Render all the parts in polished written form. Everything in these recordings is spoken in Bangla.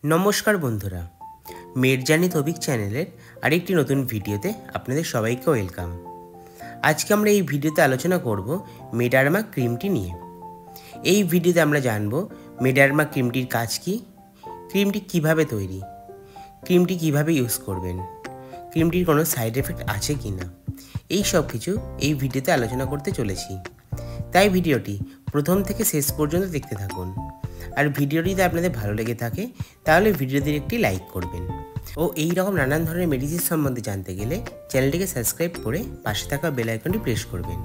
নমস্কার বন্ধুরা, মেডজানি তবিক চ্যানেলের আরেকটি নতুন ভিডিওতে আপনাদের সবাইকে ওয়েলকাম। আজকে আমরা এই ভিডিওতে আলোচনা করব মেডারমা ক্রিমটি নিয়ে। এই ভিডিওতে আমরা জানব মেডারমা ক্রিমটির কাজ কী, ক্রিমটি কিভাবে তৈরি, ক্রিমটি কিভাবে ইউজ করবেন, ক্রিমটির কোনো সাইড এফেক্ট আছে কি না, এই সব কিছু এই ভিডিওতে আলোচনা করতে চলেছি। তাই ভিডিওটি প্রথম থেকে শেষ পর্যন্ত দেখতে থাকুন। আর ভিডিওটি যদি আপনাদের ভালো লেগে থাকে তাহলে ভিডিওটির একটি লাইক করবেন। ও এই রকম নানান ধরনের মেডিসিন সম্বন্ধে জানতে গেলে চ্যানেলটিকে সাবস্ক্রাইব করে পাশে থাকা বেল আইকনটি প্রেস করবেন।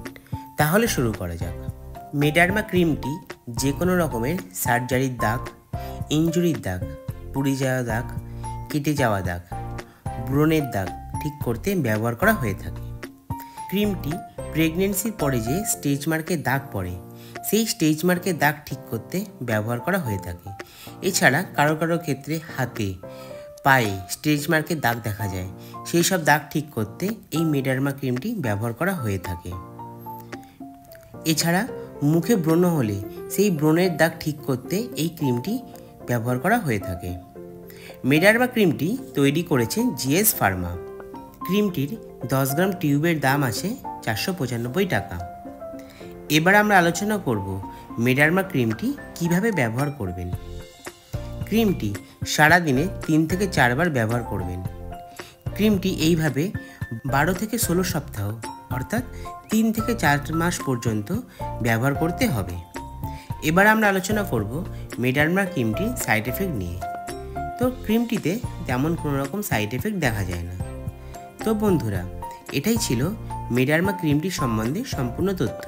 তাহলে শুরু করা যাক। মেডারমা ক্রিমটি যে কোনো রকমের সার্জারির দাগ, ইনজুরির দাগ, পুড়ে যাওয়া দাগ, কেটে যাওয়া দাগ, ব্রণের দাগ ঠিক করতে ব্যবহার করা হয়ে থাকে। ক্রিমটি প্রেগনেন্সির পরে যে স্টেজ মার্কের দাগ পড়ে সেই স্টেজ মার্কের দাগ ঠিক করতে ব্যবহার করা হয়ে থাকে। এছাড়া কারো কারো ক্ষেত্রে হাতে, পায়ে স্টেজ মার্কের দাগ দেখা যায়, সেই সব দাগ ঠিক করতে এই মেডারমা ক্রিমটি ব্যবহার করা হয়ে থাকে। এছাড়া মুখে ব্রণ হলে সেই ব্রণের দাগ ঠিক করতে এই ক্রিমটি ব্যবহার করা হয়ে থাকে। মেডারমা ক্রিমটি তৈরি করেছে জিএস ফার্মা। ক্রিমটির 10 গ্রাম টিউবের দাম আছে 495 টাকা। এবার আমরা আলোচনা করব মেডারমা ক্রিমটি কিভাবে ব্যবহার করবেন। ক্রিমটি সারাদিনে 3 থেকে 4 বার ব্যবহার করবেন। ক্রিমটি এইভাবে 12 থেকে 16 সপ্তাহ অর্থাৎ 3 থেকে 4 মাস পর্যন্ত ব্যবহার করতে হবে। এবার আমরা আলোচনা করব মেডারমা ক্রিমটির সাইড এফেক্ট নিয়ে। তো ক্রিমটিতে তেমন কোনো রকম সাইড এফেক্ট দেখা যায় না। তো বন্ধুরা, এটাই ছিল মেডারমা ক্রিমটি সম্বন্ধে সম্পূর্ণ তথ্য।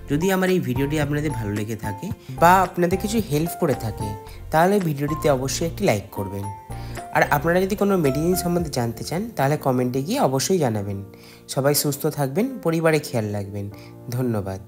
যদি আমার এই ভিডিওটি আপনাদের ভালো লেগে থাকে বা আপনাদের কিছু হেল্প করে থাকে তাহলে ভিডিওটিতে অবশ্যই একটি লাইক করবেন। আর আপনারা যদি কোনো মেডিসিন সম্বন্ধে জানতে চান তাহলে কমেন্টে গিয়ে অবশ্যই জানাবেন। সবাই সুস্থ থাকবেন, পরিবারে খেয়াল রাখবেন। ধন্যবাদ।